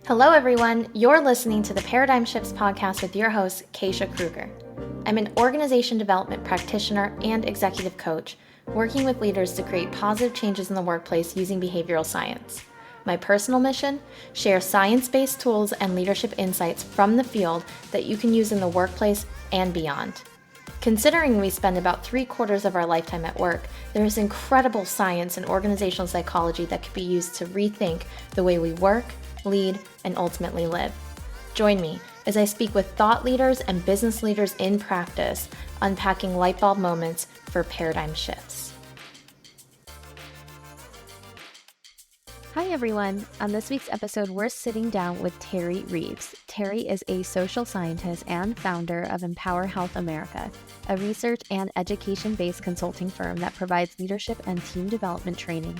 Hello, everyone. You're listening to the Paradigm Shifts podcast with your host, Keisha Kruger. I'm an organization development practitioner and executive coach, working with leaders to create positive changes in the workplace using behavioral science. My personal mission? Share science-based tools and leadership insights from the field that you can use in the workplace and beyond. Considering we spend about 3/4 of our lifetime at work, there is incredible science and organizational psychology that can be used to rethink the way we work, lead, and ultimately live. Join me as I speak with thought leaders and business leaders in practice, unpacking lightbulb moments for paradigm shifts. Hi everyone. On this week's episode, we're sitting down with Terrie Reeves. Terrie is a social scientist and founder of Empower Health America, a research and education-based consulting firm that provides leadership and team development training,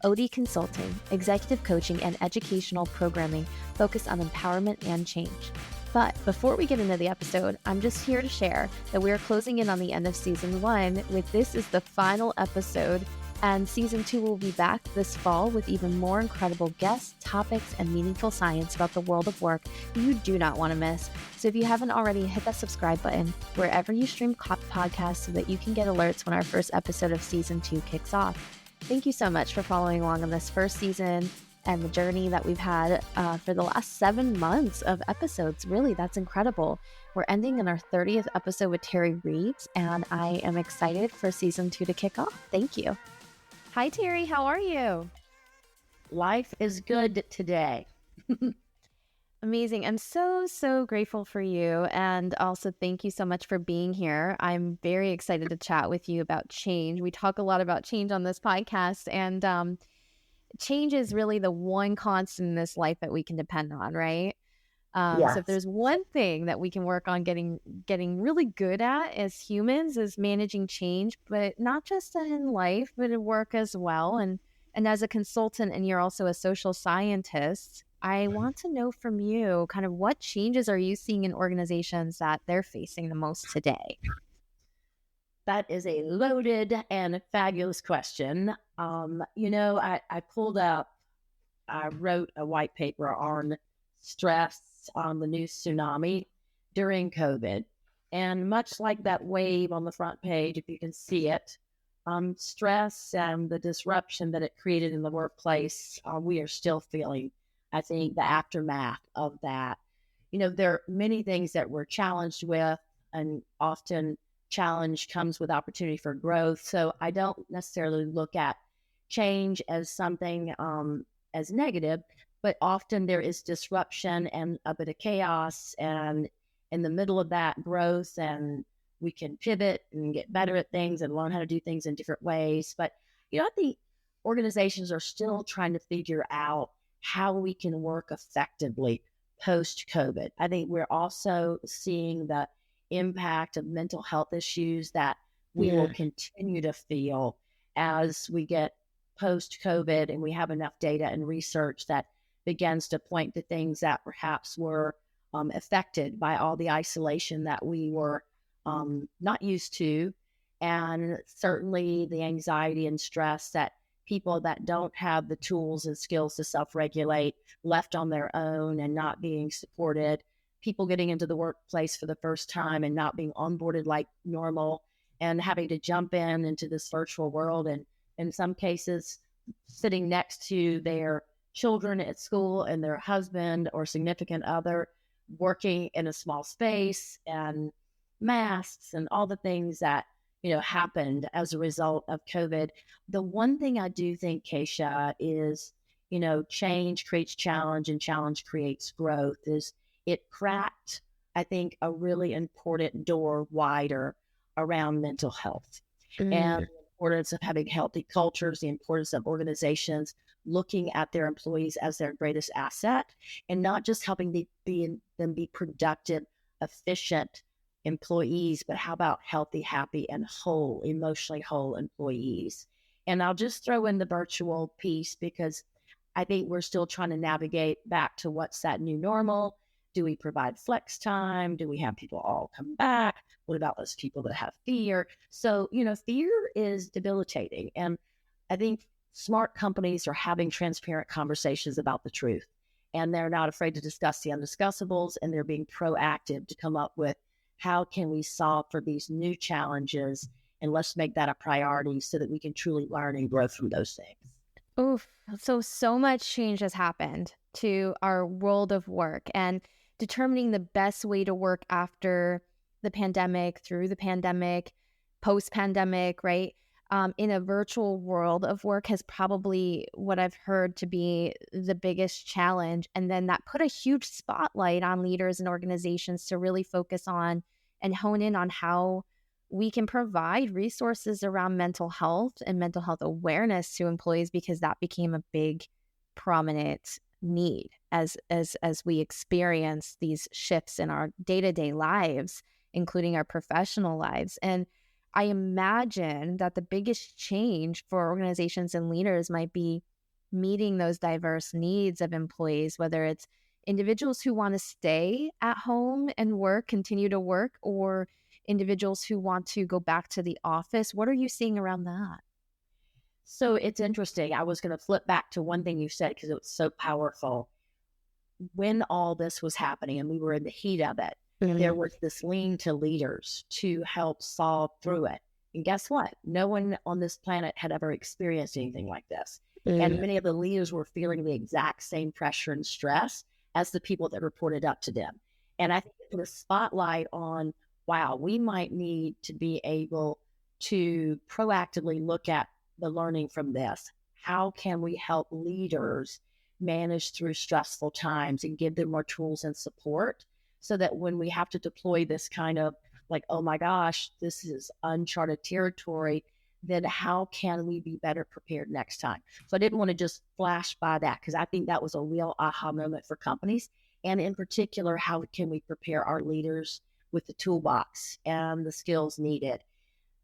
OD consulting, executive coaching, and educational programming focused on empowerment and change. But before we get into the episode, I'm just here to share that we are closing in on the end of season 1 with this is the final episode, and season 2 will be back this fall with even more incredible guests, topics, and meaningful science about the world of work you do not want to miss. So if you haven't already, hit that subscribe button wherever you stream podcasts so that you can get alerts when our first episode of season 2 kicks off. Thank you so much for following along on this first season and the journey that we've had for the last 7 months of episodes. Really, that's incredible. We're ending in our 30th episode with Terrie Reeves, and I am excited for season 2 to kick off. Thank you. Hi, Terrie. How are you? Life is good today. Amazing. I'm so grateful for you. And also thank you so much for being here. I'm very excited to chat with you about change. We talk a lot about change on this podcast, and change is really the one constant in this life that we can depend on, right? Yes. So if there's one thing that we can work on getting really good at as humans is managing change, but not just in life, but at work as well. And as a consultant, and you're also a social scientist, I want to know from you kind of what changes are you seeing in organizations that they're facing the most today? That is a loaded and fabulous question. I pulled up, I wrote a white paper on stress on the new tsunami during COVID. And much like that wave on the front page, if you can see it, stress and the disruption that it created in the workplace, we are still feeling, I think, the aftermath of that. There are many things that we're challenged with, and often challenge comes with opportunity for growth. So I don't necessarily look at change as something as negative, but often there is disruption and a bit of chaos, and in the middle of that growth, and we can pivot and get better at things and learn how to do things in different ways. But, I think organizations are still trying to figure out how we can work effectively post-COVID. I think we're also seeing the impact of mental health issues that we will continue to feel as we get post-COVID, and we have enough data and research that begins to point to things that perhaps were affected by all the isolation that we were not used to, and certainly the anxiety and stress that people that don't have the tools and skills to self-regulate, left on their own and not being supported, people getting into the workplace for the first time and not being onboarded like normal, and having to jump into this virtual world, and in some cases sitting next to their children at school and their husband or significant other, working in a small space, and masks and all the things that happened as a result of COVID. The one thing I do think, Keisha, is change creates challenge, and challenge creates growth. Is it cracked, I think, a really important door wider around mental health and the importance of having healthy cultures, the importance of organizations looking at their employees as their greatest asset, and not just helping them be productive, efficient employees, but how about healthy, happy, and whole, emotionally whole employees? And I'll just throw in the virtual piece, because I think we're still trying to navigate back to what's that new normal. Do we provide flex time? Do we have people all come back? What about those people that have fear? So, fear is debilitating. And I think smart companies are having transparent conversations about the truth. and they're not afraid to discuss the undiscussables, and they're being proactive to come up with how can we solve for these new challenges, and let's make that a priority so that we can truly learn and grow from those things. Oof. So much change has happened to our world of work, and determining the best way to work after the pandemic, through the pandemic, post pandemic, right? In a virtual world of work has probably what I've heard to be the biggest challenge. And then that put a huge spotlight on leaders and organizations to really focus on and hone in on how we can provide resources around mental health and mental health awareness to employees, because that became a big prominent need as we experience these shifts in our day-to-day lives, including our professional lives. And I imagine that the biggest change for organizations and leaders might be meeting those diverse needs of employees, whether it's individuals who want to stay at home and work, continue to work, or individuals who want to go back to the office. What are you seeing around that? So it's interesting. I was going to flip back to one thing you said because it was so powerful. When all this was happening and we were in the heat of it, there was this lean to leaders to help solve through it. And guess what? No one on this planet had ever experienced anything like this. And many of the leaders were feeling the exact same pressure and stress as the people that reported up to them. And I think it put a spotlight on, wow, we might need to be able to proactively look at the learning from this. How can we help leaders manage through stressful times and give them more tools and support so that when we have to deploy this kind of like, oh my gosh, this is uncharted territory, then how can we be better prepared next time? So I didn't want to just flash by that because I think that was a real aha moment for companies. And in particular, how can we prepare our leaders with the toolbox and the skills needed?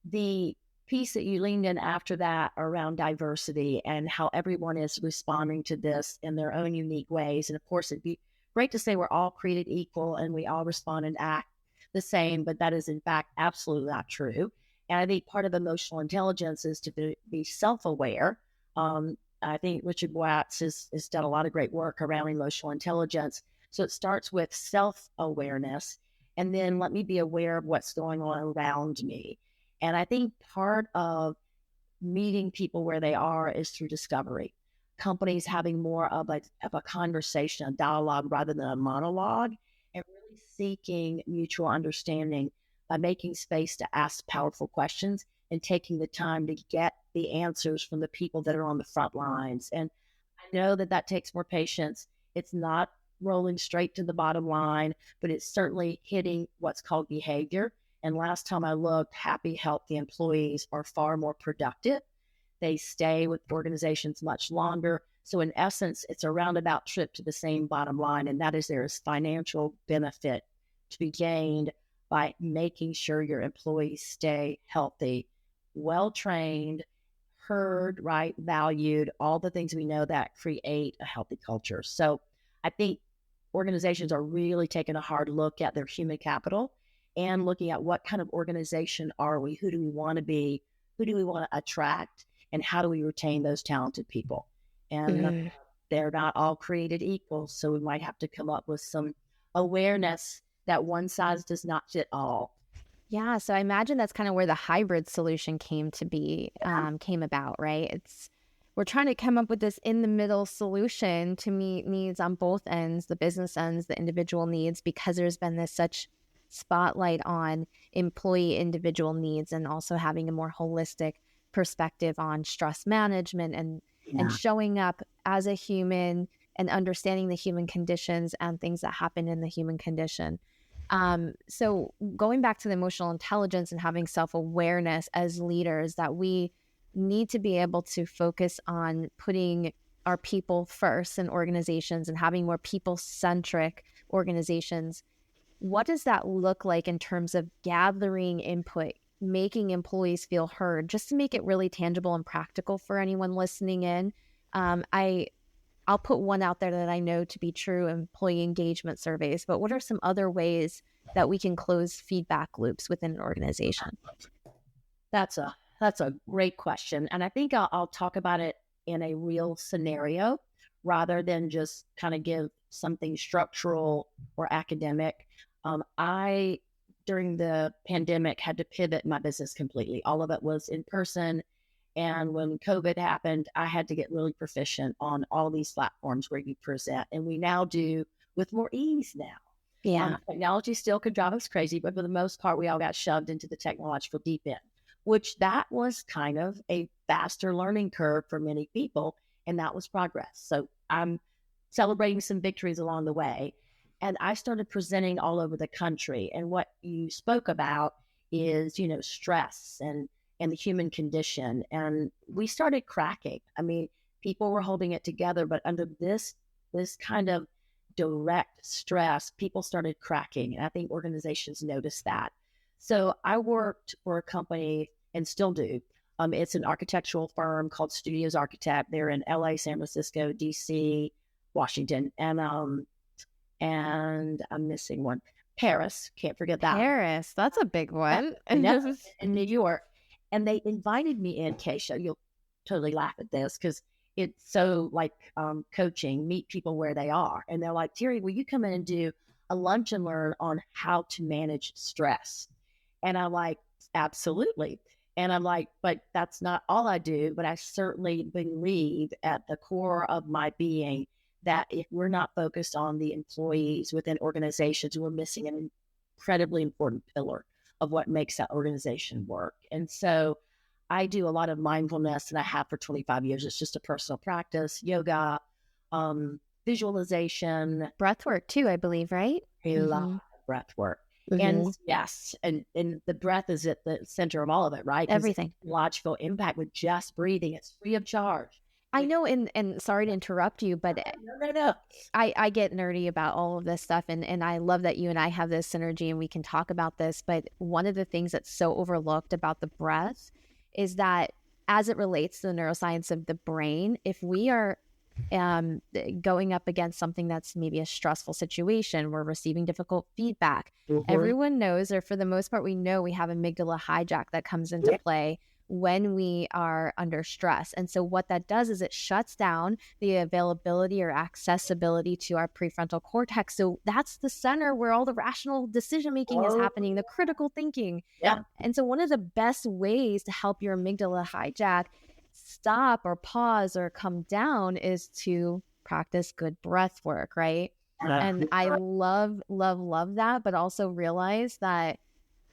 The piece that you leaned in after that around diversity and how everyone is responding to this in their own unique ways. And of course, it'd be great to say we're all created equal and we all respond and act the same, but that is in fact absolutely not true. And I think part of emotional intelligence is to be self-aware. I think Richard Watts has done a lot of great work around emotional intelligence. So it starts with self-awareness, and then let me be aware of what's going on around me. And I think part of meeting people where they are is through discovery. Companies having more of a conversation, a dialogue rather than a monologue, and really seeking mutual understanding by making space to ask powerful questions and taking the time to get the answers from the people that are on the front lines. And I know that that takes more patience. It's not rolling straight to the bottom line, but it's certainly hitting what's called behavior. And last time I looked, happy, healthy employees are far more productive. They stay with organizations much longer. So in essence, it's a roundabout trip to the same bottom line, and that is there is financial benefit to be gained by making sure your employees stay healthy, well-trained, heard, right, valued, all the things we know that create a healthy culture. So I think organizations are really taking a hard look at their human capital and looking at what kind of organization are we, who do we want to be, who do we want to attract, and how do we retain those talented people? And they're not all created equal. So we might have to come up with some awareness that one size does not fit all. Yeah, so I imagine that's kind of where the hybrid solution came about, right? We're trying to come up with this in the middle solution to meet needs on both ends, the business ends, the individual needs, because there's been this such spotlight on employee individual needs, and also having a more holistic perspective on stress management and showing up as a human and understanding the human conditions and things that happen in the human condition. So going back to the emotional intelligence and having self-awareness as leaders, that we need to be able to focus on putting our people first in organizations and having more people-centric organizations. What does that look like in terms of gathering input, making employees feel heard, just to make it really tangible and practical for anyone listening in? I'll put one out there that I know to be true: employee engagement surveys. But what are some other ways that we can close feedback loops within an organization? That's a great question. And I think I'll talk about it in a real scenario rather than just kind of give something structural or academic. I, during the pandemic, had to pivot my business completely. All of it was in person. And when COVID happened, I had to get really proficient on all these platforms where you present. And we now do with more ease now. Yeah. Technology still could drive us crazy, but for the most part, we all got shoved into the technological deep end, which that was kind of a faster learning curve for many people. And that was progress. So I'm celebrating some victories along the way. And I started presenting all over the country. And what you spoke about is, stress and the human condition. And we started cracking. I mean, people were holding it together, but under this kind of direct stress, people started cracking. And I think organizations noticed that. So I worked for a company and still do. It's an architectural firm called Studios Architect. They're in LA, San Francisco, DC, Washington, and I'm missing one. Paris, can't forget that. Paris, that's a big one. And in New York. And they invited me in, Keisha. You'll totally laugh at this because it's so like coaching, meet people where they are. And they're like, Terrie, will you come in and do a lunch and learn on how to manage stress? And I'm like, absolutely. And I'm like, but that's not all I do. But I certainly believe at the core of my being that if we're not focused on the employees within organizations, we're missing an incredibly important pillar of what makes that organization work. And so I do a lot of mindfulness, and I have for 25 years. It's just a personal practice, yoga, visualization. Breath work too, I believe, right? A lot of breath work. And yes, and the breath is at the center of all of it, right? Everything. Logical impact with just breathing. It's free of charge. I know, and sorry to interrupt you, but no. I get nerdy about all of this stuff, and I love that you and I have this synergy and we can talk about this. But one of the things that's so overlooked about the breath is that as it relates to the neuroscience of the brain, if we are going up against something that's maybe a stressful situation, we're receiving difficult feedback, everyone knows, or for the most part, we know we have amygdala hijack that comes into play when we are under stress. And so what that does is it shuts down the availability or accessibility to our prefrontal cortex. So that's the center where all the rational decision making is happening, the critical thinking. Yeah. And so one of the best ways to help your amygdala hijack stop or pause or come down is to practice good breath work, right? And I love that, but also realize that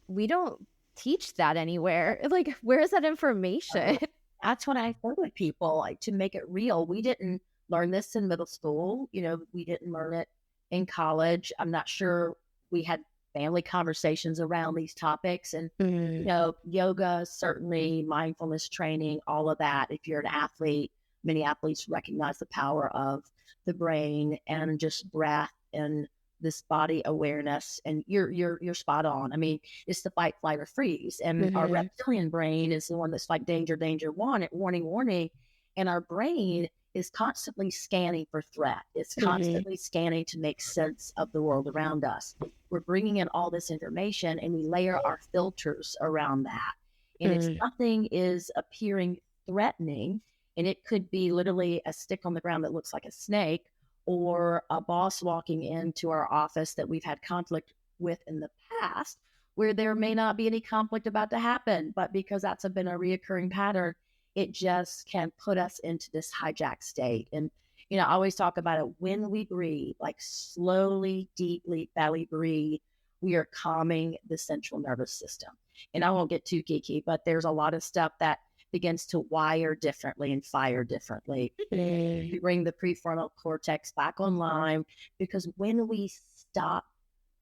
we don't teach that anywhere. Like, where's that information? That's what I told people, like, to make it real. We didn't learn this in middle school. We didn't learn it in college. I'm not sure we had family conversations around these topics. And, yoga, certainly mindfulness training, all of that. If you're an athlete, many athletes recognize the power of the brain and just breath and this body awareness. And you're spot on. I mean, it's the fight, flight, or freeze. And our reptilian brain is the one that's like danger, warning. And our brain is constantly scanning for threat. It's constantly scanning to make sense of the world around us. We're bringing in all this information and we layer our filters around that. And if something is appearing threatening, and it could be literally a stick on the ground that looks like a snake, or a boss walking into our office that we've had conflict with in the past, where there may not be any conflict about to happen, but because that's been a reoccurring pattern, it just can put us into this hijack state. And, I always talk about it when we breathe, like slowly, deeply, belly breathe, we are calming the central nervous system. And I won't get too geeky, but there's a lot of stuff that begins to wire differently and fire differently. We bring the prefrontal cortex back online, because when we stop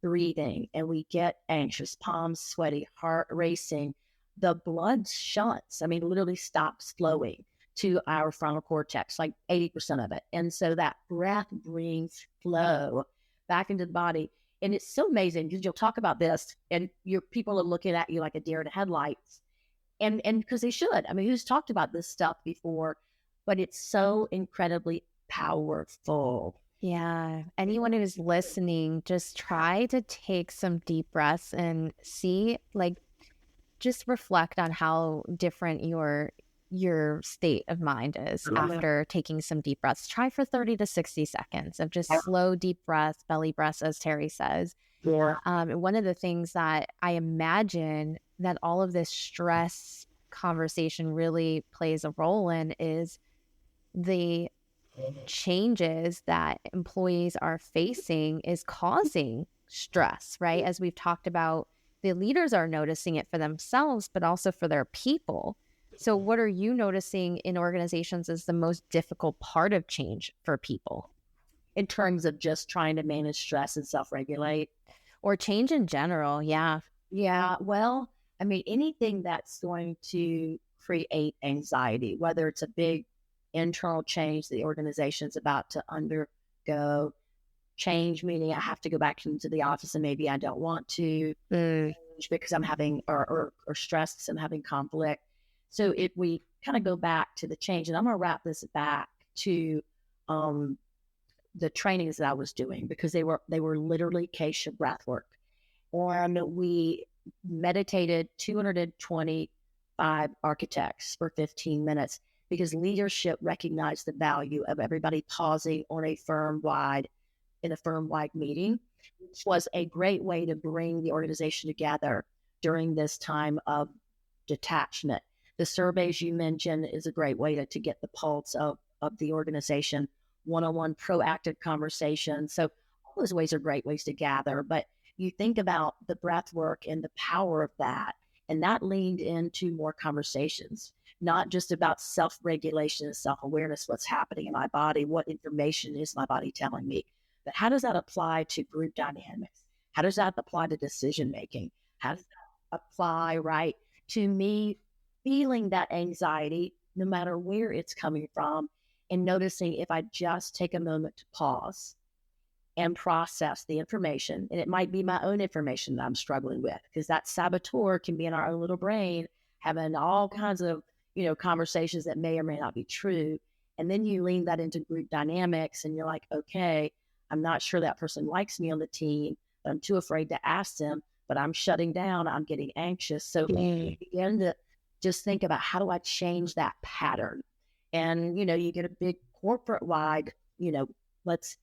breathing and we get anxious, palms sweaty, heart racing, the blood shunts. I mean, literally stops flowing to our frontal cortex, like 80% of it. And so that breath brings flow back into the body. And it's so amazing because you'll talk about this and your people are looking at you like a deer in headlights. And because they should. I mean, who's talked about this stuff before? But it's so incredibly powerful. Yeah. Anyone who's listening, just try to take some deep breaths and see, like, just reflect on how different your your state of mind is after taking some deep breaths. Try for 30 to 60 seconds of just slow, deep breaths, belly breaths, as Terrie says. And one of the things that I imagine that all of this stress conversation really plays a role in is the changes that employees are facing is causing stress, right? As we've talked about, the leaders are noticing it for themselves, but also for their people. So what are you noticing in organizations is the most difficult part of change for people? In terms of just trying to manage stress and self-regulate? Or change in general, yeah. Yeah, well, I mean, anything that's going to create anxiety, whether it's a big internal change the organization's about to undergo, change meaning I have to go back into the office and maybe I don't want to, because I'm having, or stress because I'm having conflict. So if we kind of go back to the change, and I'm going to wrap this back to the trainings that I was doing, because they were literally Keisha breath work. And we meditated 225 architects for 15 minutes because leadership recognized the value of everybody pausing on in a firm-wide meeting, which was a great way to bring the organization together during this time of detachment. The surveys you mentioned is a great way to get the pulse of the organization, one-on-one proactive conversation. So all those ways are great ways to gather, but you think about the breath work and the power of that, and that leaned into more conversations, not just about self-regulation and self-awareness, what's happening in my body, what information is my body telling me, but how does that apply to group dynamics? How does that apply to decision making? How does that apply, right, to me feeling that anxiety, no matter where it's coming from, and noticing if I just take a moment to pause and process the information. And it might be my own information that I'm struggling with, because that saboteur can be in our own little brain, having all kinds of, conversations that may or may not be true. And then you lean that into group dynamics and you're like, okay, I'm not sure that person likes me on the team, but I'm too afraid to ask them, but I'm shutting down. I'm getting anxious. So you begin to just think about, how do I change that pattern? And, you get a big corporate wide, let's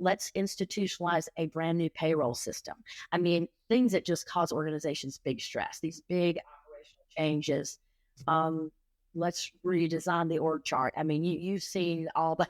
institutionalize a brand new payroll system. I mean, things that just cause organizations big stress, these big operational changes. Let's redesign the org chart. I mean, you've seen all the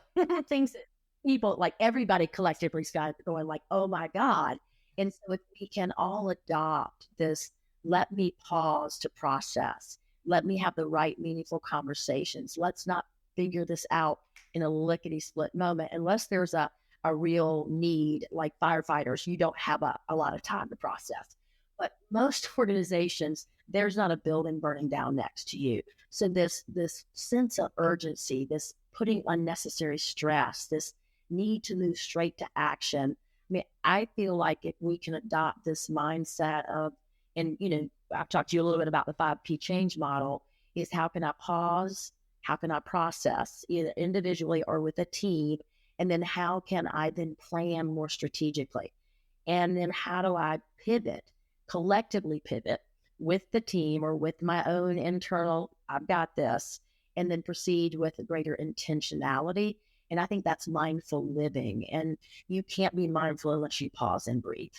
things that people, like everybody collectively got going like, oh my God. And so if we can all adopt this, let me pause to process, let me have the right meaningful conversations. Let's not figure this out in a lickety split moment, unless there's a real need, like firefighters, you don't have a lot of time to process. But most organizations, there's not a building burning down next to you. So this sense of urgency, this putting unnecessary stress, this need to move straight to action. I mean, I feel like if we can adopt this mindset of, and I've talked to you a little bit about the 5P change model, is how can I pause? How can I process, either individually or with a team? And then how can I then plan more strategically? And then how do I collectively pivot with the team or with my own internal, I've got this, and then proceed with a greater intentionality. And I think that's mindful living. And you can't be mindful unless you pause and breathe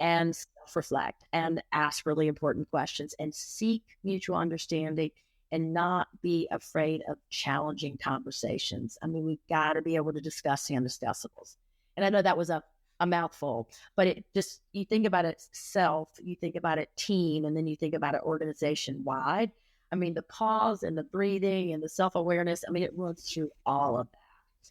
and self-reflect and ask really important questions and seek mutual understanding and not be afraid of challenging conversations. I mean, we've got to be able to discuss the undiscussables. And I know that was a mouthful, but it just, you think about it self, you think about it team, and then you think about it organization wide. I mean, the pause and the breathing and the self-awareness, I mean, it runs through all of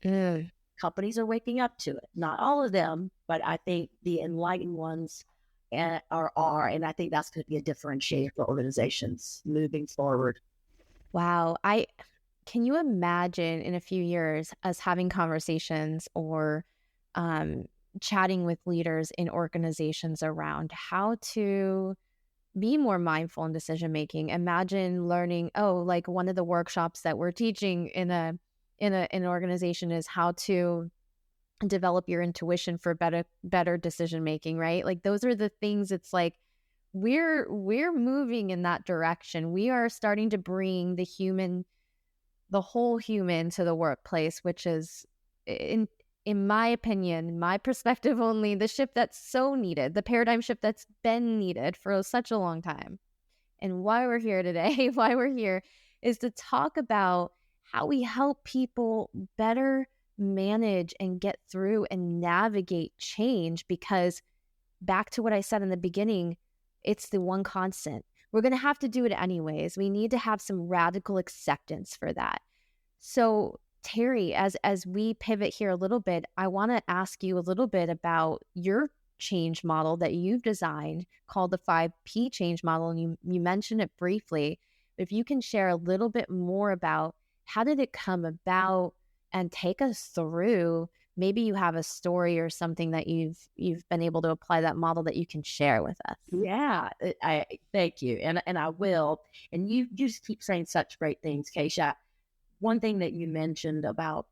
that. Companies are waking up to it. Not all of them, but I think the enlightened ones are, and I think that's going to be a differentiator for organizations moving forward. Wow. Can you imagine in a few years us having conversations or chatting with leaders in organizations around how to be more mindful in decision making? Imagine learning, like one of the workshops that we're teaching in an organization is how to develop your intuition for better decision making, right? Like those are the things. It's like we're moving in that direction. We are starting to bring the human the whole human to the workplace, which is, in my opinion, my perspective only, the shift that's so needed, the paradigm shift that's been needed for such a long time. And why we're here today, why we're here, is to talk about how we help people better manage and get through and navigate change. Because back to what I said in the beginning, it's the one constant. We're going to have to do it anyways. We need to have some radical acceptance for that. So, Terrie, as we pivot here a little bit, I want to ask you a little bit about your change model that you've designed called the 5P change model. And you mentioned it briefly. If you can share a little bit more about how did it come about and take us through, maybe you have a story or something that you've been able to apply that model that you can share with us. Yeah, I thank you, and I will. And you just keep saying such great things, Keisha. One thing that you mentioned about,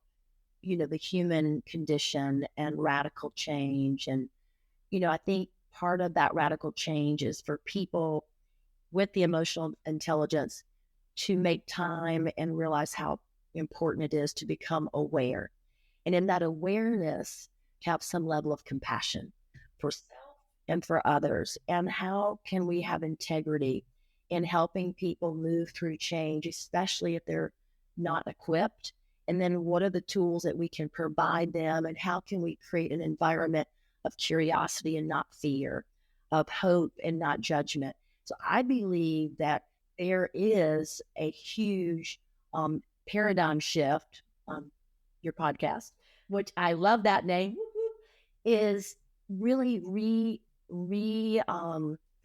the human condition and radical change, and I think part of that radical change is for people with the emotional intelligence to make time and realize how important it is to become aware, and in that awareness, have some level of compassion for self and for others. And how can we have integrity in helping people move through change, especially if they're not equipped? And then what are the tools that we can provide them? And how can we create an environment of curiosity and not fear, of hope and not judgment? So I believe that there is a huge paradigm shift. Your podcast, which I love that name, is really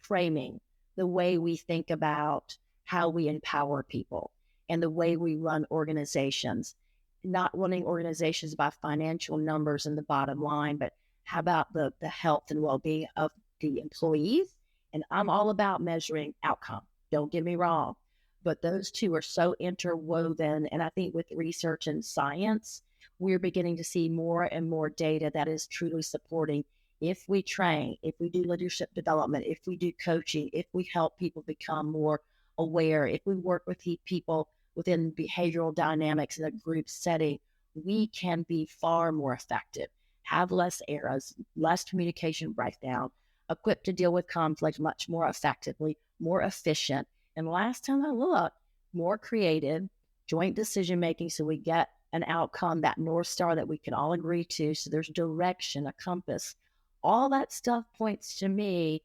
framing the way we think about how we empower people and the way we run organizations. Not running organizations by financial numbers and the bottom line, but how about the health and well-being of the employees? And I'm all about measuring outcome. Don't get me wrong, but those two are so interwoven. And I think with research and science, we're beginning to see more and more data that is truly supporting. If we train, if we do leadership development, if we do coaching, if we help people become more aware, if we work with people within behavioral dynamics in a group setting, we can be far more effective, have less errors, less communication breakdown, equipped to deal with conflict much more effectively, more efficient. And last time I looked, more creative, joint decision making, so we get an outcome, that North Star that we can all agree to. So there's direction, a compass. All that stuff points to me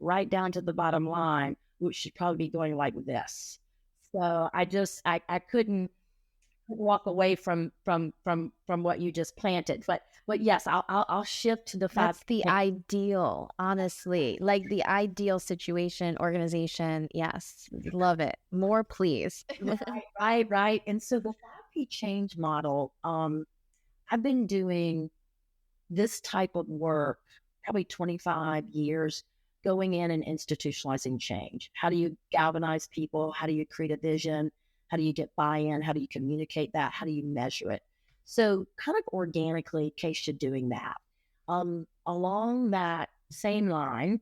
right down to the bottom line, which should probably be going like this. So I couldn't walk away from what you just planted. But yes, I'll shift to the fact That's the ideal, honestly, like the ideal situation, organization. Yes, love it. More, please. right. And so the 5P change model, I've been doing this type of work probably 25 years, going in and institutionalizing change. How do you galvanize people? How do you create a vision? How do you get buy-in? How do you communicate that? How do you measure it? So kind of organically, Keisha, doing that. Along that same line,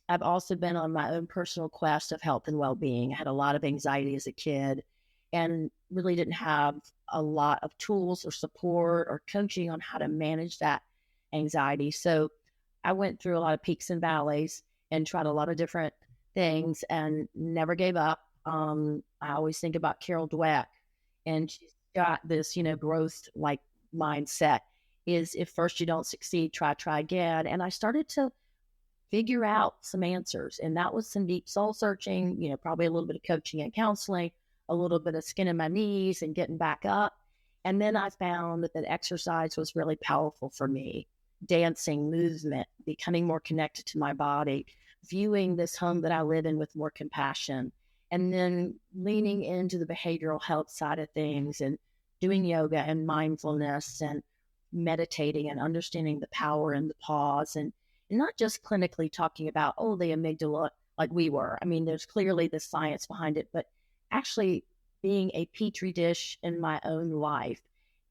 I've also been on my own personal quest of health and well-being. I had a lot of anxiety as a kid and really didn't have a lot of tools or support or coaching on how to manage that anxiety. So I went through a lot of peaks and valleys and tried a lot of different things and never gave up. I always think about Carol Dweck, and she's got this, growth like mindset is, if first you don't succeed, try again. And I started to figure out some answers. And that was some deep soul searching, probably a little bit of coaching and counseling, a little bit of skin in my knees and getting back up. And then I found that exercise was really powerful for me. Dancing, movement, becoming more connected to my body, viewing this home that I live in with more compassion, and then leaning into the behavioral health side of things and doing yoga and mindfulness and meditating and understanding the power in the pause, and not just clinically talking about, the amygdala like we were. I mean, there's clearly the science behind it, but actually being a petri dish in my own life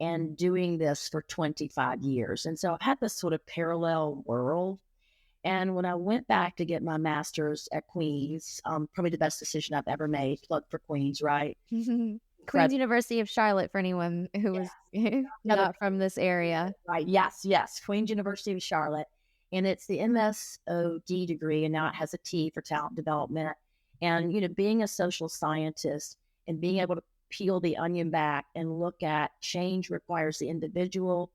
and doing this for 25 years. And so I've had this sort of parallel world. And when I went back to get my master's at Queen's, probably the best decision I've ever made, plug for Queen's, right? Queen's University of Charlotte for anyone who was not from this area. Right. Yes. Queen's University of Charlotte. And it's the MSOD degree, and now it has a T for talent development. And, being a social scientist and being able to peel the onion back and look at change requires the individual,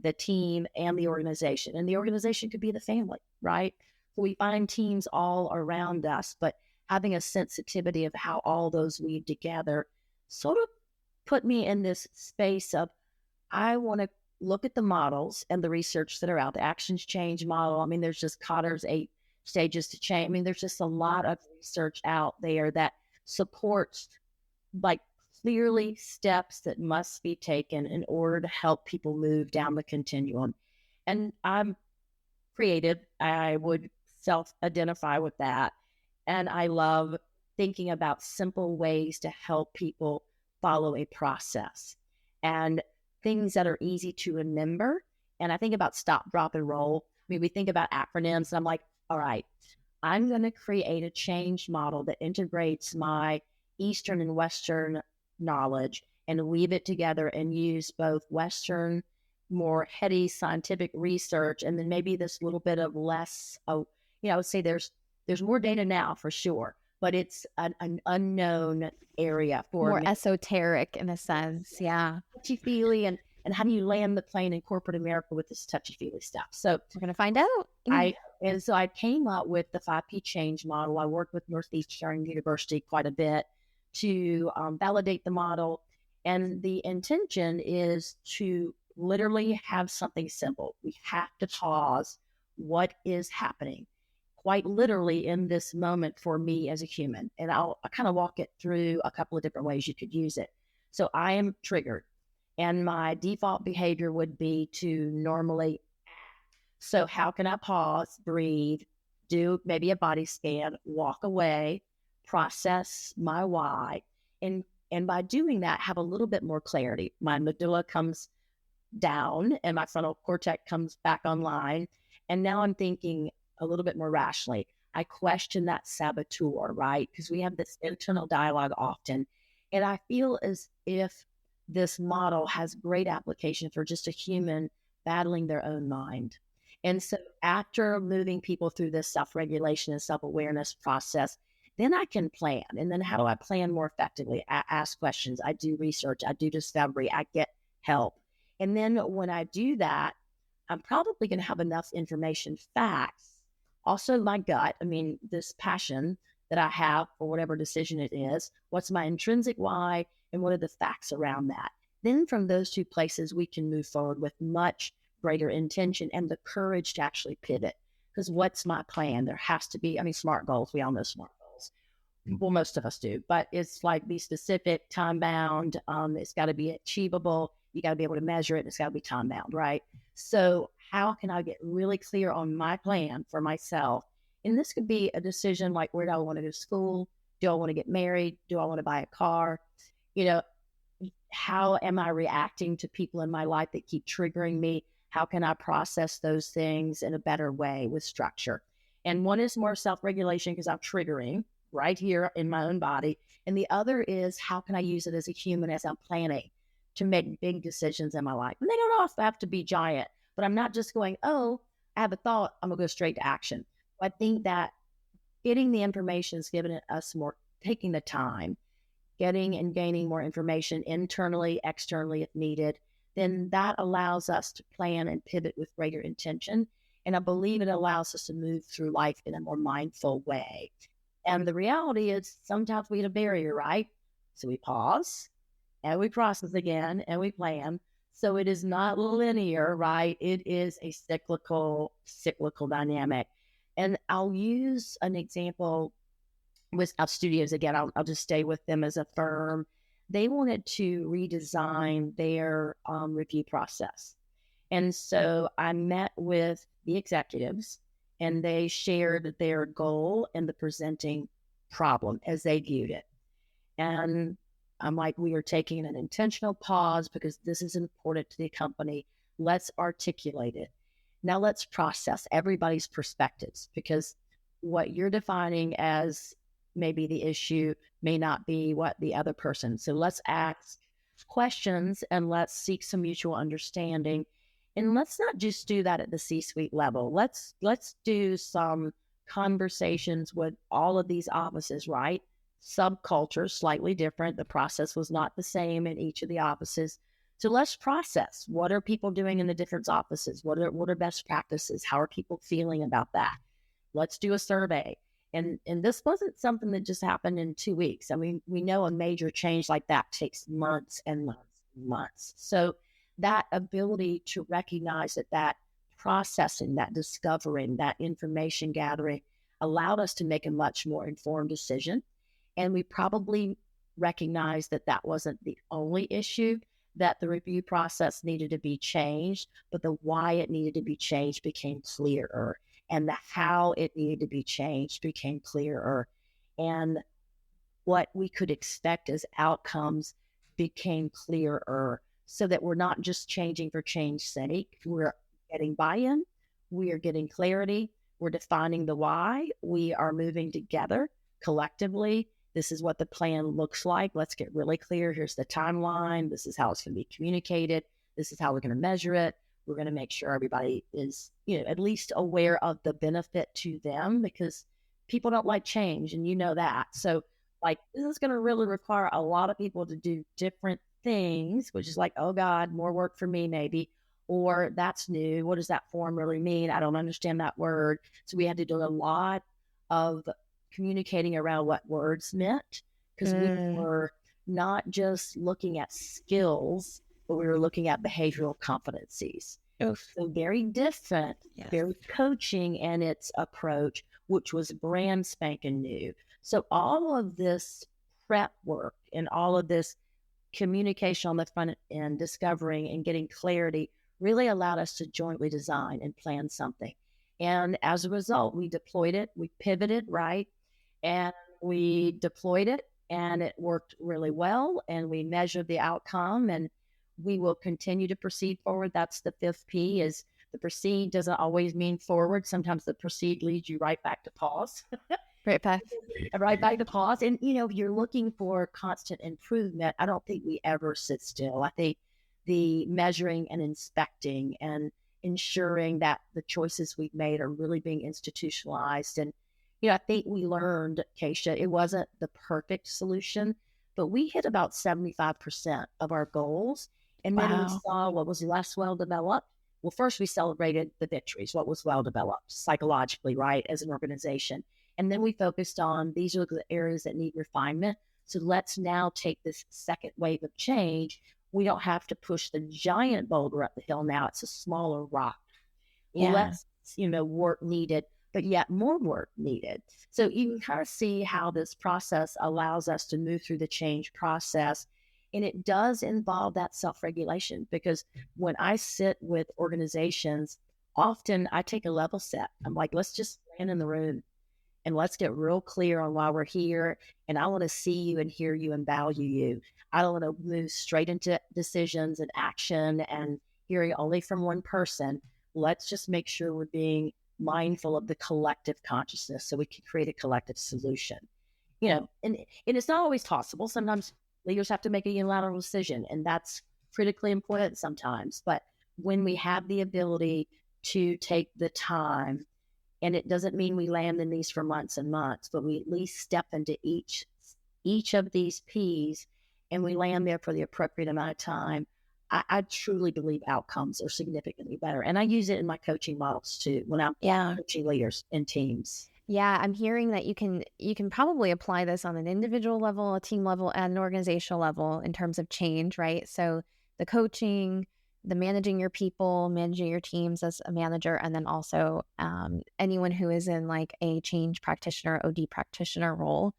the team, and the organization. And the organization could be the family, right? We find teams all around us, but having a sensitivity of how all those weave together sort of put me in this space of, I want to look at the models and the research that are out, the actions change model. I mean, there's just Cotter's 8 stages to change. I mean, there's just a lot of research out there that supports like clearly steps that must be taken in order to help people move down the continuum. And I'm creative. I would self-identify with that. And I love thinking about simple ways to help people follow a process and things that are easy to remember. And I think about stop, drop, and roll. I mean, we think about acronyms, and I'm like, all right, I'm going to create a change model that integrates my Eastern and Western knowledge and weave it together and use both Western, more heady scientific research, and then maybe this little bit of less, I would say there's more data now for sure, but it's an unknown area for more esoteric in a sense. Yeah. Touchy-feely, and how do you land the plane in corporate America with this touchy-feely stuff? So we're going to find out. So I came up with the 5P change model. I worked with Northeastern University quite a bit to validate the model. And the intention is to literally have something simple. We have to pause what is happening quite literally in this moment for me as a human. And I'll kind of walk it through a couple of different ways you could use it. So I am triggered, and my default behavior would be to normally act. So how can I pause, breathe, do maybe a body scan, walk away, process my why, and by doing that, have a little bit more clarity. My amygdala comes down and my frontal cortex comes back online. And now I'm thinking a little bit more rationally. I question that saboteur, right? Because we have this internal dialogue often. And I feel as if this model has great application for just a human battling their own mind. And so after moving people through this self-regulation and self-awareness process, then I can plan. And then how do I plan more effectively? I ask questions. I do research. I do discovery. I get help. And then when I do that, I'm probably going to have enough information, facts, also my gut. I mean, this passion that I have for whatever decision it is, what's my intrinsic why, and what are the facts around that? Then from those two places, we can move forward with much greater intention and the courage to actually pivot. Because what's my plan? There has to be, SMART goals. We all know SMART goals. Well, most of us do, but it's like be specific, time bound. It's got to be achievable. You got to be able to measure it. And it's got to be time bound, right? So how can I get really clear on my plan for myself? And this could be a decision like, where do I want to go to school? Do I want to get married? Do I want to buy a car? How am I reacting to people in my life that keep triggering me? How can I process those things in a better way with structure? And one is more self-regulation because I'm triggering right here in my own body. And the other is, how can I use it as a human as I'm planning to make big decisions in my life? And they don't always have to be giant, but I'm not just going, oh, I have a thought, I'm going to go straight to action. I think that getting the information is giving us more, taking the time, getting and gaining more information internally, externally if needed, then that allows us to plan and pivot with greater intention. And I believe it allows us to move through life in a more mindful way. And the reality is sometimes we hit a barrier, right? So we pause and we process again and we plan. So it is not linear, right? It is a cyclical dynamic. And I'll use an example with our studios again. I'll just stay with them as a firm. They wanted to redesign their review process. And so I met with the executives and they shared their goal and the presenting problem as they viewed it. And I'm like, we are taking an intentional pause because this is important to the company. Let's articulate it. Now let's process everybody's perspectives, because what you're defining as maybe the issue may not be what the other person. So let's ask questions and let's seek some mutual understanding. And let's not just do that at the C-suite level. Let's do some conversations with all of these offices, right? Subcultures slightly different. The process was not the same in each of the offices. So let's process, what are people doing in the different offices? What are best practices? How are people feeling about that? Let's do a survey. And this wasn't something that just happened in 2 weeks. I mean, we know a major change like that takes months and months and months. So that ability to recognize that processing, that discovering, that information gathering allowed us to make a much more informed decision. And we probably recognized that wasn't the only issue, that the review process needed to be changed, but the why it needed to be changed became clearer, and the how it needed to be changed became clearer. And what we could expect as outcomes became clearer, so that we're not just changing for change's sake. We're getting buy-in, we are getting clarity, we're defining the why, we are moving together collectively. This is what the plan looks like. Let's get really clear. Here's the timeline. This is how it's going to be communicated. This is how we're going to measure it. We're going to make sure everybody is, at least aware of the benefit to them, because people don't like change, and you know that. So this is going to really require a lot of people to do different things, which is like, oh God, more work for me maybe, or that's new. What does that form really mean? I don't understand that word. So we had to do a lot of communicating around what words meant, because we were not just looking at skills, but we were looking at behavioral competencies. Oof. So very different, Yes. very coaching in its approach, which was brand spanking new. So all of this prep work and all of this communication on the front end, discovering and getting clarity, really allowed us to jointly design and plan something. And as a result, we deployed it, we pivoted, right? And we deployed it, and it worked really well, and we measured the outcome, and we will continue to proceed forward. That's the fifth P. Is the proceed doesn't always mean forward. Sometimes the proceed leads you right back to pause. Right back. Right back to pause. And, if you're looking for constant improvement, I don't think we ever sit still. I think the measuring and inspecting and ensuring that the choices we've made are really being institutionalized. And, I think we learned, Keisha, it wasn't the perfect solution, but we hit about 75% of our goals. And then we saw what was less well developed. Well, first we celebrated the victories, what was well developed psychologically, right, as an organization. And then we focused on these are the areas that need refinement. So let's now take this second wave of change. We don't have to push the giant boulder up the hill now. It's a smaller rock. Yeah. Less, work needed, but yet more work needed. So you can kind of see how this process allows us to move through the change process. And it does involve that self-regulation, because when I sit with organizations, often I take a level set. I'm like, let's just stand in the room and let's get real clear on why we're here. And I want to see you and hear you and value you. I don't want to move straight into decisions and action and hearing only from one person. Let's just make sure we're being mindful of the collective consciousness so we can create a collective solution. And it's not always possible. Sometimes leaders have to make a unilateral decision, and that's critically important sometimes. But when we have the ability to take the time, and it doesn't mean we land in these for months and months, but we at least step into each of these P's, and we land there for the appropriate amount of time, I truly believe outcomes are significantly better. And I use it in my coaching models too, when I'm coaching leaders and teams. Yeah, I'm hearing that you can probably apply this on an individual level, a team level, and an organizational level in terms of change, right? So the coaching, the managing your people, managing your teams as a manager, and then also anyone who is in like a change practitioner, OD practitioner role.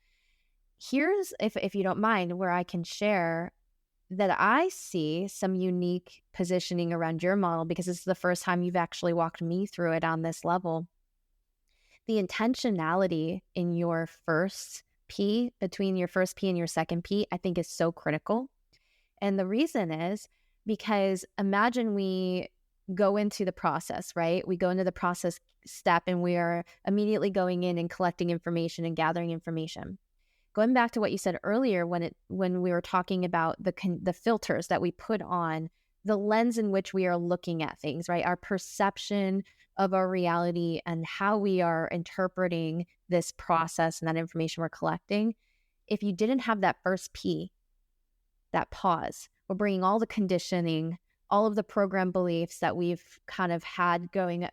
Here's, if you don't mind, where I can share that I see some unique positioning around your model, because this is the first time you've actually walked me through it on this level. The intentionality in your first P, between your first P and your second P, I think is so critical. And the reason is because imagine we go into the process, right? We go into the process step and we are immediately going in and collecting information and gathering information. going back to what you said earlier, when we were talking about the filters that we put on, the lens in which we are looking at things, right? Our perception of our reality and how we are interpreting this process and that information we're collecting. If you didn't have that first P, that pause, we're bringing all the conditioning, all of the program beliefs that we've kind of had going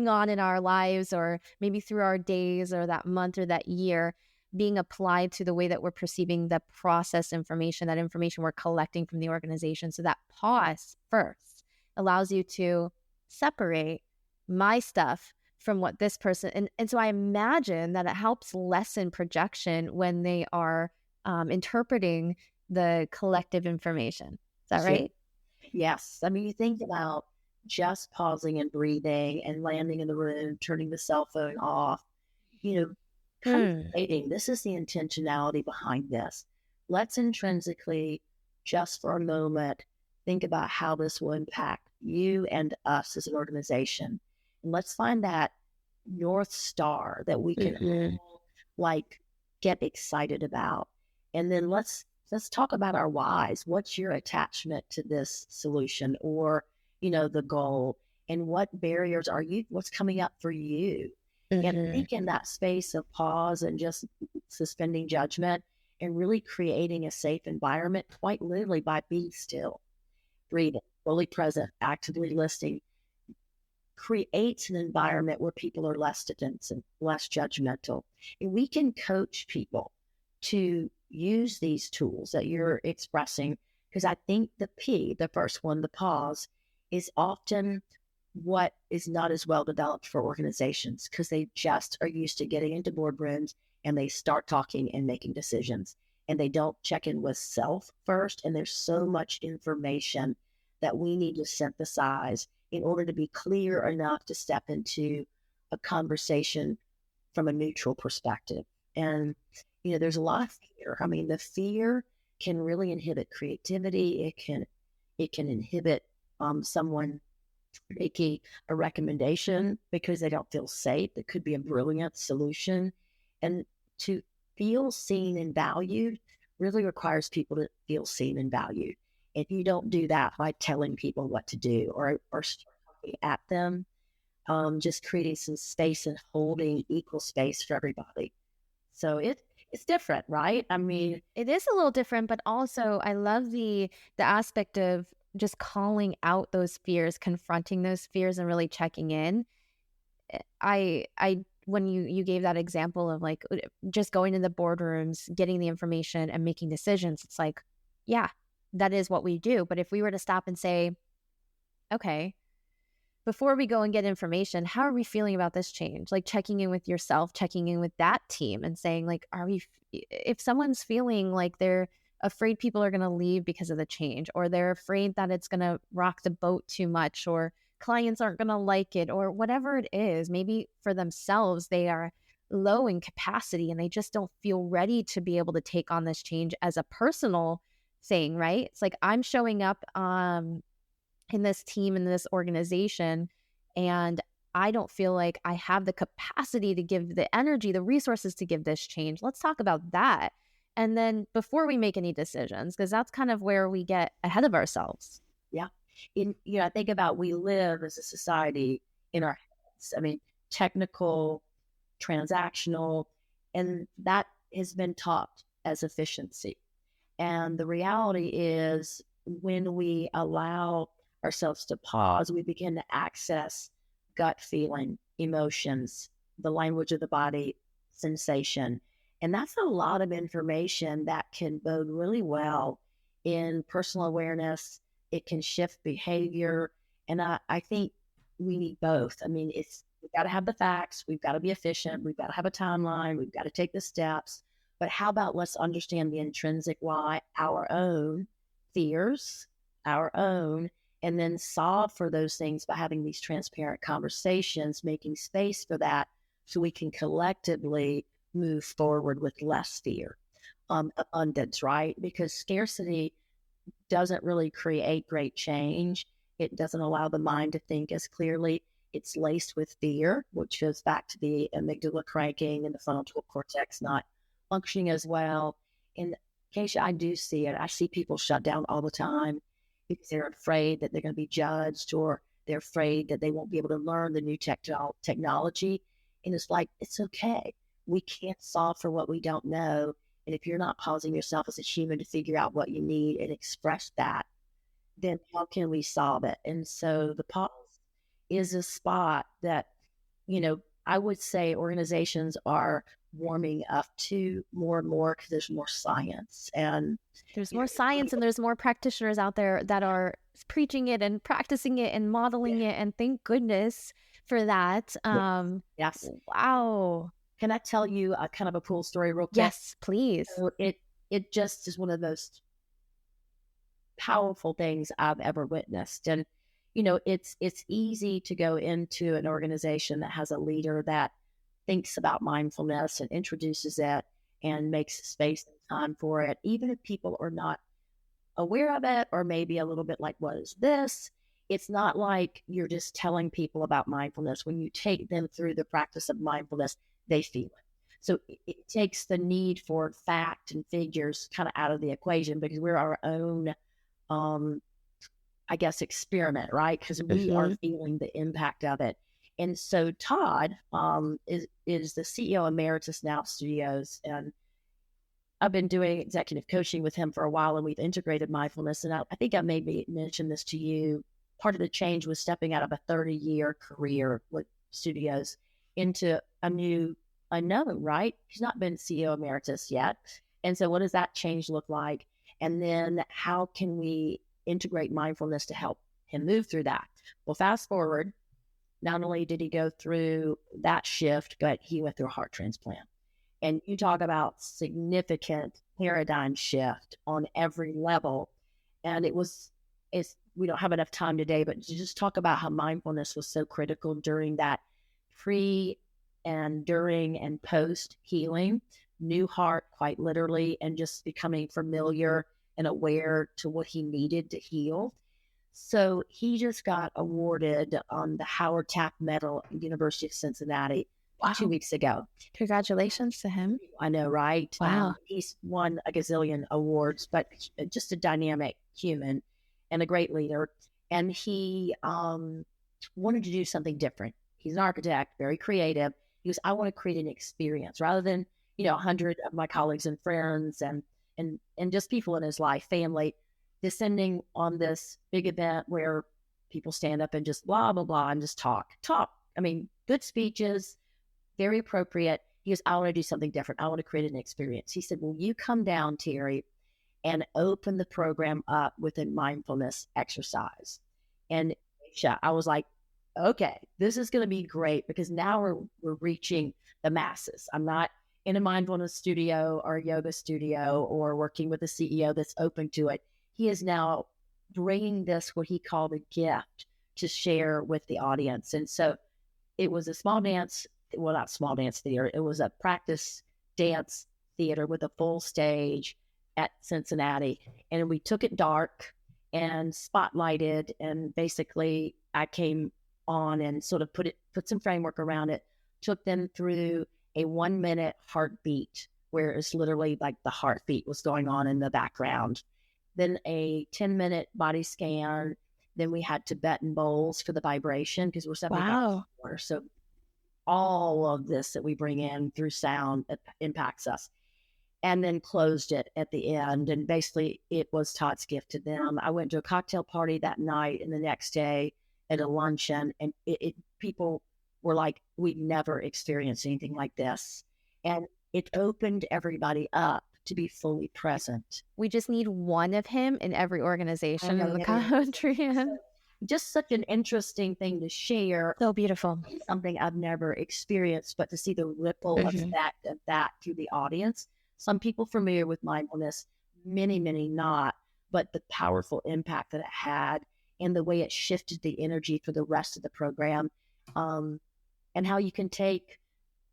on in our lives, or maybe through our days or that month or that year, being applied to the way that we're perceiving the process information, that information we're collecting from the organization. So that pause first allows you to separate my stuff from what this person, and so I imagine that it helps lessen projection when they are interpreting the collective information. Is that right? Yes. I mean, you think about just pausing and breathing and landing in the room, turning the cell phone off, kind of stating this is the intentionality behind this. Let's intrinsically, just for a moment, think about how this will impact you and us as an organization. And let's find that North Star that we can all get excited about. And then let's talk about our whys. What's your attachment to this solution or, the goal, and what barriers what's coming up for you? And I think in that space of pause and just suspending judgment and really creating a safe environment, quite literally by being still, breathing, fully present, actively listening, creates an environment where people are less defensive, less judgmental. And we can coach people to use these tools that you're expressing, because I think the P, the first one, the pause, is often what is not as well developed for organizations, because they just are used to getting into boardrooms and they start talking and making decisions, and they don't check in with self first. And there's so much information that we need to synthesize in order to be clear enough to step into a conversation from a neutral perspective. And, there's a lot of fear. I mean, the fear can really inhibit creativity. It can inhibit someone making a recommendation because they don't feel safe. It could be a brilliant solution. And to feel seen and valued really requires people to feel seen and valued. If you don't do that by telling people what to do or talking at them, just creating some space and holding equal space for everybody. So it's different, right? I mean, it is a little different, but also I love the aspect of just calling out those fears, confronting those fears, and really checking in. I when you gave that example of like just going to the boardrooms, getting the information and making decisions, it's like, yeah, that is what we do. But if we were to stop and say, okay, before we go and get information, how are we feeling about this change? Like checking in with yourself, checking in with that team and saying like, if someone's feeling like they're afraid people are going to leave because of the change, or they're afraid that it's going to rock the boat too much, or clients aren't going to like it, or whatever it is, maybe for themselves, they are low in capacity and they just don't feel ready to be able to take on this change as a personal thing, right? It's like I'm showing up in this team, in this organization, and I don't feel like I have the capacity to give the energy, the resources to give this change. Let's talk about that. And then before we make any decisions, because that's kind of where we get ahead of ourselves. Yeah. I think about, we live as a society in our heads. I mean, technical, transactional, and that has been taught as efficiency. And the reality is, when we allow ourselves to pause, we begin to access gut feeling, emotions, the language of the body, sensation. And that's a lot of information that can bode really well in personal awareness. It can shift behavior. And I think we need both. I mean, we've got to have the facts. We've got to be efficient. We've got to have a timeline. We've got to take the steps. But how about let's understand the intrinsic why, our own fears, our own, and then solve for those things by having these transparent conversations, making space for that so we can collectively move forward with less fear. Abundance, right? Because scarcity doesn't really create great change. It doesn't allow the mind to think as clearly. It's laced with fear, which goes back to the amygdala cranking and the frontal cortex not functioning as well. And Keisha, I do see it. I see people shut down all the time because they're afraid that they're going to be judged, or they're afraid that they won't be able to learn the new technology. And it's like, it's okay. We can't solve for what we don't know. And if you're not pausing yourself as a human to figure out what you need and express that, then how can we solve it? And so the pause is a spot that, I would say organizations are warming up to more and more because there's more science. And there's more science and there's more practitioners out there that are preaching it and practicing it and modeling it. And thank goodness for that. Yes. Wow. Can I tell you a kind of a cool story real quick? Yes, please. So it just is one of the most powerful things I've ever witnessed. And, it's easy to go into an organization that has a leader that thinks about mindfulness and introduces it and makes space and time for it, even if people are not aware of it, or maybe a little bit like, what is this? It's not like you're just telling people about mindfulness. When you take them through the practice of mindfulness, they feel it. So it takes the need for fact and figures kind of out of the equation, because we're our own, I guess, experiment, right? Because we are feeling the impact of it. And so Todd is the CEO Emeritus now of Studios, and I've been doing executive coaching with him for a while, and we've integrated mindfulness. And I think I maybe mentioned this to you. Part of the change was stepping out of a 30-year career with Studios into a new unknown, right? He's not been CEO Emeritus yet. And so what does that change look like? And then how can we integrate mindfulness to help him move through that? Well, fast forward, not only did he go through that shift, but he went through a heart transplant. And you talk about significant paradigm shift on every level. And we don't have enough time today, but to just talk about how mindfulness was so critical during that pre and during and post healing, new heart, quite literally, and just becoming familiar and aware to what he needed to heal. So he just got awarded on the Howard Taft Medal at the University of Cincinnati 2 weeks ago. Congratulations to him. I know, right? Wow. He's won a gazillion awards, but just a dynamic human and a great leader. And he wanted to do something different. He's an architect, very creative. He goes, I want to create an experience rather than, 100 of my colleagues and friends and just people in his life, family, descending on this big event where people stand up and just blah, blah, blah, and just talk. I mean, good speeches, very appropriate. He goes, I want to do something different. I want to create an experience. He said, will you come down, Terrie, and open the program up with a mindfulness exercise? And I was like, okay, this is going to be great, because now we're reaching the masses. I'm not in a mindfulness studio or a yoga studio or working with a CEO that's open to it. He is now bringing this, what he called a gift, to share with the audience. And so it was a not small dance theater. It was a practice dance theater with a full stage at Cincinnati. And we took it dark and spotlighted. And basically I came on and sort of put some framework around it, took them through a 1-minute heartbeat, where it's literally like the heartbeat was going on in the background. Then a 10-minute body scan. Then we had Tibetan bowls for the vibration, because we're 70,000 water. So all of this that we bring in through sound impacts us. And then closed it at the end. And basically it was Todd's gift to them. I went to a cocktail party that night, and the next day at a luncheon, and people were like, we've never experienced anything like this. And it opened everybody up to be fully present. We just need one of him in every organization in the country. Just such an interesting thing to share. So beautiful. Something I've never experienced, but to see the ripple effect of that through the audience. Some people familiar with mindfulness, many, many not, but the powerful impact that it had and the way it shifted the energy for the rest of the program, and how you can take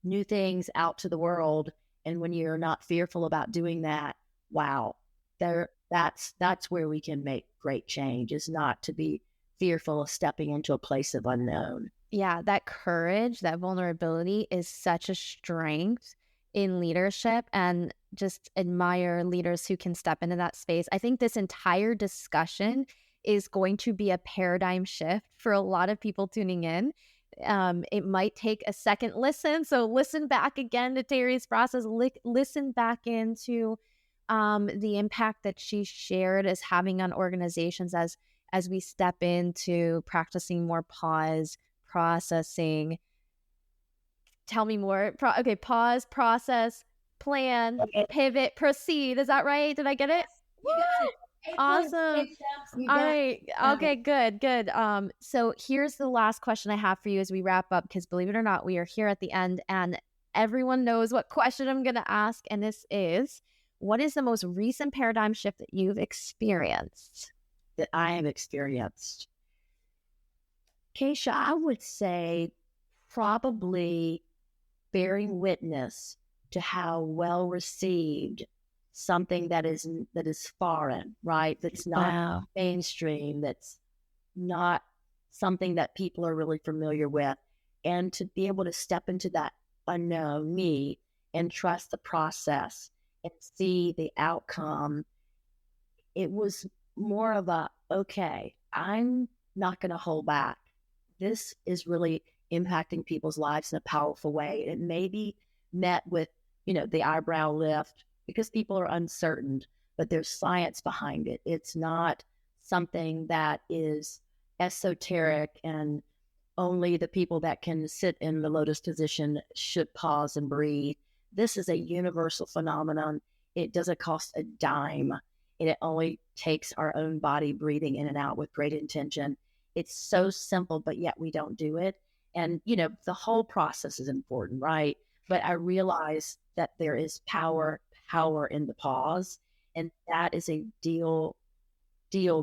new things out to the world. And when you're not fearful about doing that, wow, that's where we can make great change, is not to be fearful of stepping into a place of unknown. Yeah, that courage, that vulnerability is such a strength. in leadership and just admire leaders who can step into that space. I think this entire discussion is going to be a paradigm shift for a lot of people tuning in. It might take a second listen. So listen back again to Terrie's process, listen back into the impact that she shared is having on organizations as we step into practicing more pause, processing. Tell me more. Okay, pause, process, plan, pivot, proceed. Is that right? Did I get it? You got it. Awesome. All right. Okay, good. So here's the last question I have for you as we wrap up, because believe it or not, we are here at the end and everyone knows what question I'm going to ask. And this is, what is the most recent paradigm shift that you've experienced? That I have experienced. Keisha, I would say probably bearing witness to how well received something that is foreign, right? That's not mainstream, that's not something that people are really familiar with. And to be able to step into that unknown me and trust the process and see the outcome, it was more of a, okay, I'm not going to hold back. This is really impacting people's lives in a powerful way. It may be met with, the eyebrow lift because people are uncertain, but there's science behind it. It's not something that is esoteric and only the people that can sit in the lotus position should pause and breathe. This is a universal phenomenon. It doesn't cost a dime, and it only takes our own body breathing in and out with great intention. It's so simple, but yet we don't do it. And, the whole process is important, right? But I realize that there is power in the pause. And that is a deal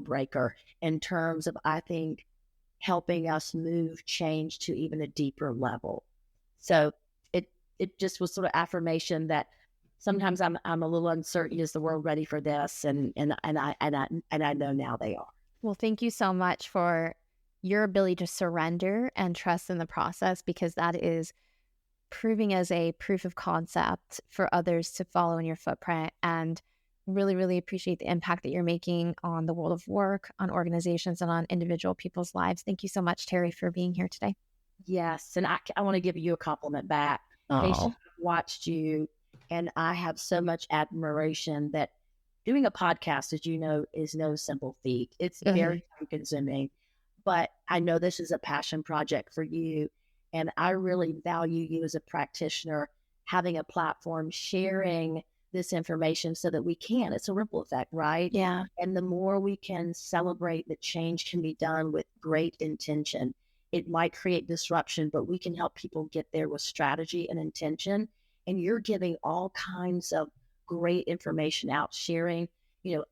breaker in terms of, I think, helping us move change to even a deeper level. So it just was sort of affirmation that sometimes I'm a little uncertain. Is the world ready for this? And I know now they are. Well, thank you so much for your ability to surrender and trust in the process, because that is proving as a proof of concept for others to follow in your footprint, and really, really appreciate the impact that you're making on the world of work, on organizations, and on individual people's lives. Thank you so much, Terrie, for being here today. Yes. And I want to give you a compliment back. I've watched you, and I have so much admiration that doing a podcast, as you know, is no simple feat. It's very time consuming, but I know this is a passion project for you. And I really value you as a practitioner, having a platform, sharing this information so that we can. It's a ripple effect, right? Yeah. And the more we can celebrate that change can be done with great intention, it might create disruption, but we can help people get there with strategy and intention. And you're giving all kinds of great information out, sharing,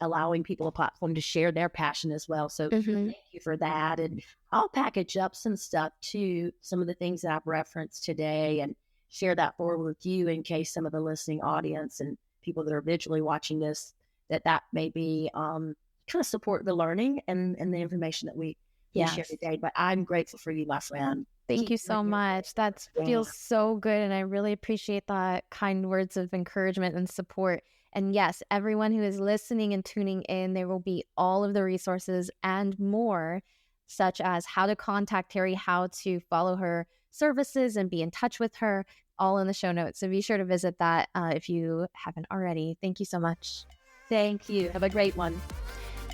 allowing people a platform to share their passion as well. So thank you for that. And I'll package up some stuff too, some of the things that I've referenced today, and share that forward with you in case some of the listening audience and people that are visually watching this, that may be kind of support the learning and the information that we share today. But I'm grateful for you, my friend. Thank you so much. That feels so good. And I really appreciate that kind words of encouragement and support. And yes, everyone who is listening and tuning in, there will be all of the resources and more, such as how to contact Terrie, how to follow her services and be in touch with her, all in the show notes. So be sure to visit that if you haven't already. Thank you so much. Thank you. Have a great one.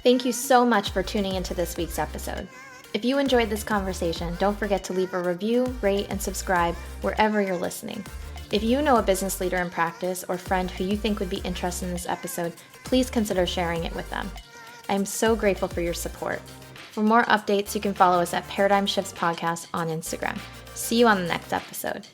Thank you so much for tuning into this week's episode. If you enjoyed this conversation, don't forget to leave a review, rate, and subscribe wherever you're listening. If you know a business leader in practice or friend who you think would be interested in this episode, please consider sharing it with them. I am so grateful for your support. For more updates, you can follow us at Paradigm Shifts Podcast on Instagram. See you on the next episode.